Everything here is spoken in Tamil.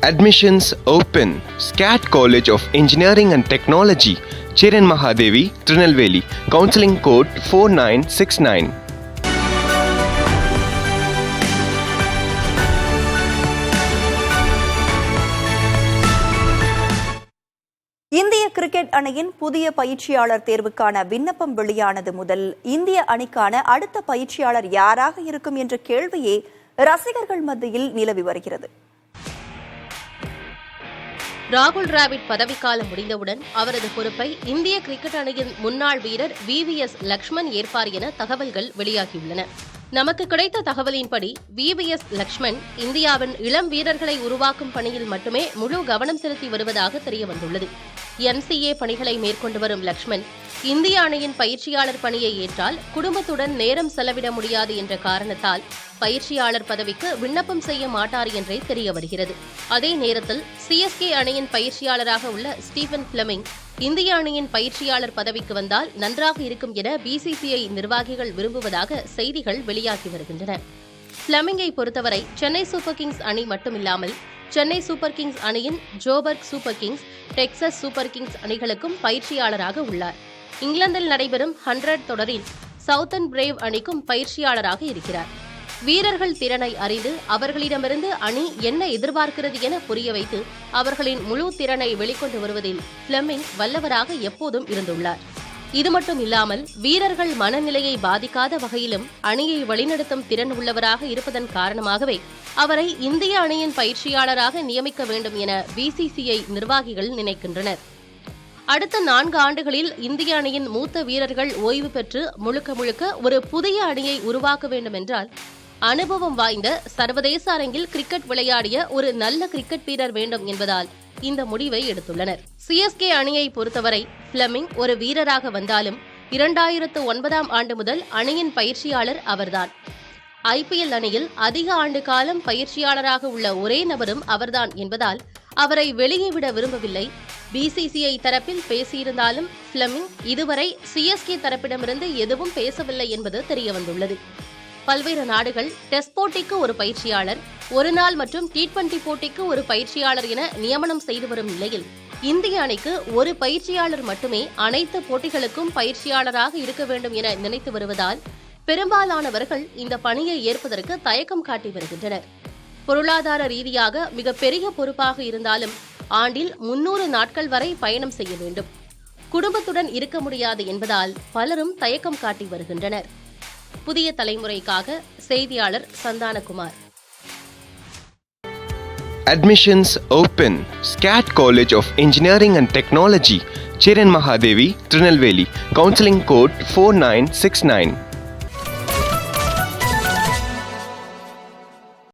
Admissions open. SCAT College of Engineering and Technology, Chiran Mahadevi, Trinelveli. Counseling code 4969. இந்திய கிரிக்கெட் அணியின் புதிய பயிற்சியாளர் தேர்வுக்கான விண்ணப்பம் வெளியானது முதல் இந்திய அணிக்கான அடுத்த பயிற்சியாளர் யாராக இருக்கும் என்ற கேள்வியே ரசிகர்கள் மத்தியில் நிலவி வருகிறது. ராகுல் டிராவிட் பதவிக்காலம் முடிந்தவுடன் அவரது பொறுப்பை இந்திய கிரிக்கெட் அணியின் முன்னாள் வீரர் VVS லக்ஷ்மன் ஏற்பார் என தகவல்கள் வெளியாகியுள்ளன. நமக்கு கிடைத்த தகவலின்படி VVS லக்ஷ்மன் இந்தியாவின் இளம் வீரர்களை உருவாக்கும் பணியில் மட்டுமே முழு கவனம் செலுத்தி வருவதாக தெரியவந்துள்ளது. NCA பணிகளை மேற்கொண்டு வரும் லக்ஷ்மன் இந்திய அணியின் பயிற்சியாளர் பணியை ஏற்றால் குடும்பத்துடன் நேரம் செலவிட முடியாது என்ற காரணத்தால் பயிற்சியாளர் பதவிக்கு விண்ணப்பம் செய்ய மாட்டார் என்றே தெரிய வருகிறது. அதே நேரத்தில் CSK அணியின் பயிற்சியாளராக உள்ள ஸ்டீபன் பிளமிங் இந்திய அணியின் பயிற்சியாளர் பதவிக்கு வந்தால் நன்றாக இருக்கும் என BCCI நிர்வாகிகள் விரும்புவதாக செய்திகள் வெளியாகி வருகின்றன. பிளமிங்கை பொறுத்தவரை சென்னை சூப்பர் கிங்ஸ் அணி மட்டுமில்லாமல் சென்னை சூப்பர் கிங்ஸ் அணியின் Joburg super Kings, Texas super Kings அணிகளுக்கும் பயிற்சியாளராக உள்ளார். இங்கிலாந்தில் நடைபெறும் 100 தொடரில் சவுத்தர்ன் பிரேவ் அணிக்கும் பயிற்சியாளராக இருக்கிறார். வீரர்கள் திறனை அறிந்து அவர்களிடமிருந்து அணி என்ன எதிர்பார்க்கிறது என புரிய வைத்து அவர்களின் முழு திறனை வெளிக்கொண்டு வருவதில் பிளமிங் வல்லவராக எப்போதும் இருந்துள்ளார். இது மட்டும் இல்லாமல் வீரர்கள் மனநிலையை பாதிக்காத வகையிலும் அணியை வழிநடத்தும் திறன் உள்ளவராக இருப்பதன் காரணமாகவே அவரை இந்திய அணியின் பயிற்சியாளராக நியமிக்க வேண்டும் என BCCI நிர்வாகிகள் நினைக்கின்றனர். அடுத்த 4 ஆண்டுகளில் இந்திய அணியின் மூத்த வீரர்கள் ஓய்வு பெற்று முழுக்க ஒரு புதிய அணியை உருவாக்க வேண்டும் என்றால் அனுபவம் வாய்ந்த சர்வதேச அரங்கில் கிரிக்கெட் விளையாடிய ஒரு நல்ல கிரிக்கெட் வீரர் வேண்டும் என்பதால் இந்த முடிவை எடுத்துள்ளனர். CSK அணியை பொறுத்தவரை பிளமிங் ஒரு வீரராக வந்தாலும் 2009ஆம் ஆண்டு முதல் அணியின் பயிற்சியாளர் அவர்தான். IPL அணியில் அதிக ஆண்டு காலம் பயிற்சியாளராக உள்ள ஒரே நபரும் அவர்தான் என்பதால் அவரை வெளியே விட விரும்பவில்லை. BCCI தரப்பில் பேசியிருந்தாலும் பிளமிங் இதுவரை CSK தரப்பிடமிருந்து எதுவும் பேசவில்லை என்பது தெரியவந்துள்ளது. பல்வேறு நாடுகள் டெஸ்ட் போட்டிக்கு ஒரு பயிற்சியாளர், ஒருநாள் மற்றும் T20 போட்டிக்கு ஒரு பயிற்சியாளர் என நியமனம் செய்து வரும் நிலையில் இந்திய அணிக்கு ஒரு பயிற்சியாளர் மட்டுமே அனைத்து போட்டிகளுக்கும் பயிற்சியாளராக இருக்க வேண்டும் என நினைத்து வருவதால் பெரும்பாலானவர்கள் இந்த பணியை ஏற்பதற்கு தயக்கம் காட்டி வருகின்றனர். பொருளாதார ரீதியாக மிகப்பெரிய பொறுப்பாக இருந்தாலும் ஆண்டில் 300 நாட்கள் வரை பயணம் செய்ய வேண்டும். குடும்பத்துடன் இருக்க முடியாது என்பதால் பலரும் தயக்கம் காட்டி வருகின்றனர். புதிய தலைமுறைக்காக செய்தியாளர் Santhanakumar. Admissions open. SCAT College of Engineering and Technology, Chiran Mahadevi, Trinelveli. Counseling code 4969.